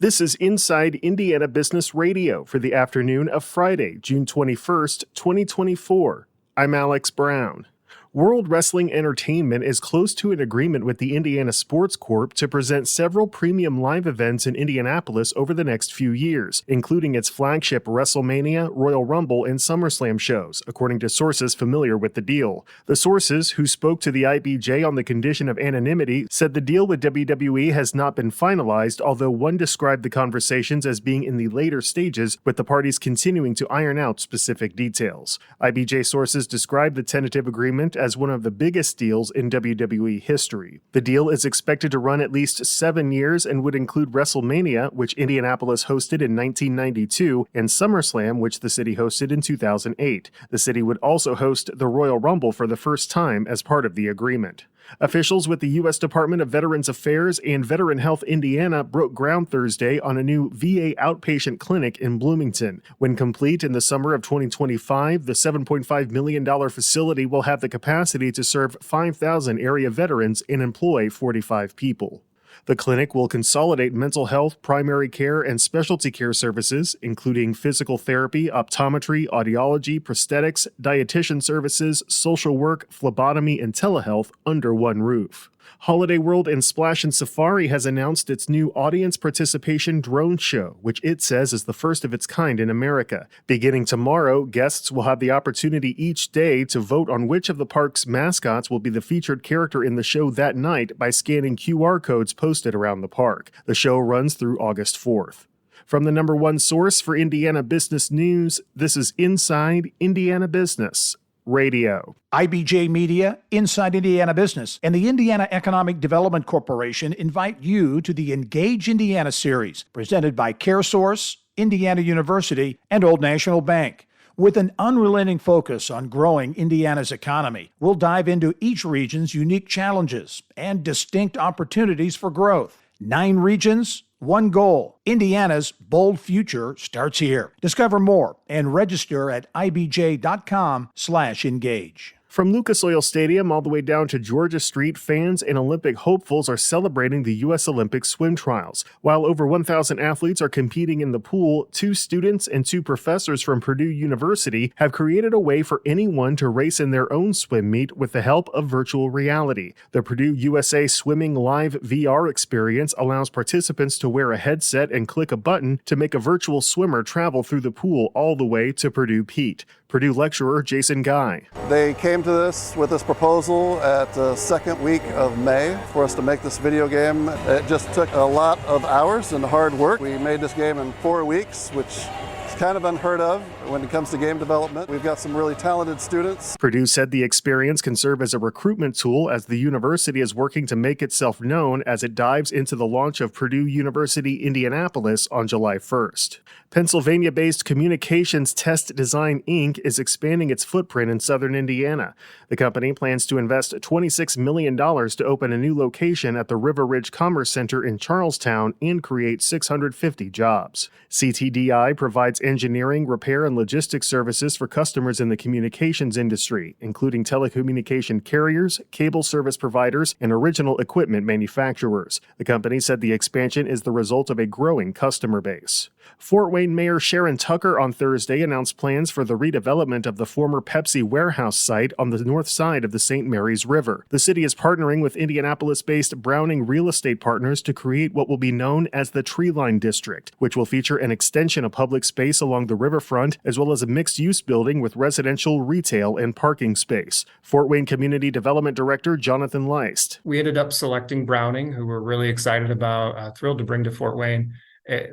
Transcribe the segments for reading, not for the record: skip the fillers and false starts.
This is Inside Indiana Business Radio for the afternoon of Friday, June 21st, 2024. I'm Alex Brown. World Wrestling Entertainment is close to an agreement with the Indiana Sports Corp to present several premium live events in Indianapolis over the next few years, including its flagship WrestleMania, Royal Rumble, and SummerSlam shows, according to sources familiar with the deal. The sources, who spoke to the IBJ on the condition of anonymity, said the deal with WWE has not been finalized, although one described the conversations as being in the later stages, with the parties continuing to iron out specific details. IBJ sources described the tentative agreement as one of the biggest deals in WWE history. The deal is expected to run at least 7 years and would include WrestleMania, which Indianapolis hosted in 1992, and SummerSlam, which the city hosted in 2008. The city would also host the Royal Rumble for the first time as part of the agreement. Officials with the U.S. Department of Veterans Affairs and Veteran Health Indiana broke ground Thursday on a new VA outpatient clinic in Bloomington. When complete in the summer of 2025, the $7.5 million facility will have the capacity to serve 5,000 area veterans and employ 45 people. The clinic will consolidate mental health, primary care, and specialty care services, including physical therapy, optometry, audiology, prosthetics, dietitian services, social work, phlebotomy, and telehealth under one roof. Holiday World and Splash and Safari has announced its new audience participation drone show, which it says is the first of its kind in America. Beginning tomorrow, guests will have the opportunity each day to vote on which of the park's mascots will be the featured character in the show that night by scanning QR codes posted around the park. The show runs through August 4th. From the number one source for Indiana business news, this is Inside Indiana Business Radio. IBJ Media, Inside Indiana Business, and the Indiana Economic Development Corporation invite you to the Engage Indiana series, presented by CareSource, Indiana University, and Old National Bank. With an unrelenting focus on growing Indiana's economy, we'll dive into each region's unique challenges and distinct opportunities for growth. 9 regions, one goal. Indiana's bold future starts here. Discover more and register at ibj.com/engage. From Lucas Oil Stadium all the way down to Georgia Street, fans and Olympic hopefuls are celebrating the U.S. Olympic swim trials. While over 1,000 athletes are competing in the pool, 2 students and 2 professors from Purdue University have created a way for anyone to race in their own swim meet with the help of virtual reality. The Purdue USA Swimming Live VR experience allows participants to wear a headset and click a button to make a virtual swimmer travel through the pool all the way to Purdue Pete. Purdue lecturer Jason Guy. They came to this with this proposal at the second week of May for us to make this video game. It just took a lot of hours and hard work. We made this game in 4 weeks, which is kind of unheard of when it comes to game development. We've got some really talented students. Purdue said the experience can serve as a recruitment tool as the university is working to make itself known as it dives into the launch of Purdue University Indianapolis on July 1st. Pennsylvania-based Communications Test Design Inc. is expanding its footprint in southern Indiana. The company plans to invest $26 million to open a new location at the River Ridge Commerce Center in Charlestown and create 650 jobs. CTDI provides engineering, repair, and logistics services for customers in the communications industry, including telecommunication carriers, cable service providers, and original equipment manufacturers. The company said the expansion is the result of a growing customer base. Fort Wayne Mayor Sharon Tucker on Thursday announced plans for the redevelopment of the former Pepsi warehouse site on the north side of the St. Mary's River. The city is partnering with Indianapolis-based Browning Real Estate Partners to create what will be known as the Treeline District, which will feature an extension of public space along the riverfront, as well as a mixed-use building with residential, retail, and parking space. Fort Wayne Community Development Director Jonathan Leist. We ended up selecting Browning, who we're really excited about, thrilled to bring to Fort Wayne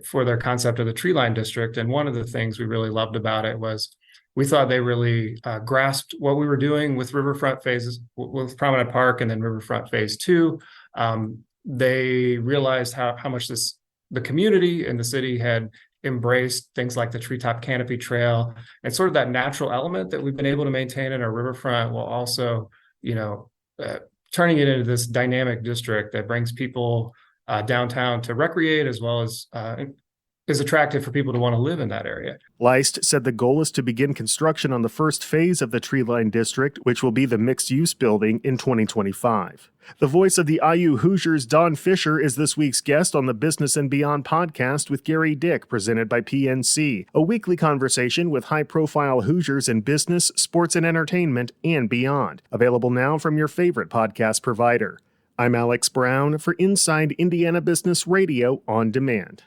for their concept of the Treeline District. And one of the things we really loved about it was we thought they really grasped what we were doing with Riverfront phases, with Promenade Park and then Riverfront Phase 2. They realized how much the community and the city had embraced things like the Treetop Canopy Trail and sort of that natural element that we've been able to maintain in our riverfront, while also, turning it into this dynamic district that brings people downtown to recreate, as well as is attractive for people to want to live in that area. Leist said the goal is to begin construction on the first phase of the Tree Line District, which will be the mixed-use building, in 2025. The voice of the IU Hoosiers, Don Fisher, is this week's guest on the Business and Beyond podcast with Gary Dick, presented by PNC, a weekly conversation with high-profile Hoosiers in business, sports and entertainment, and beyond. Available now from your favorite podcast provider. I'm Alex Brown for Inside Indiana Business Radio On Demand.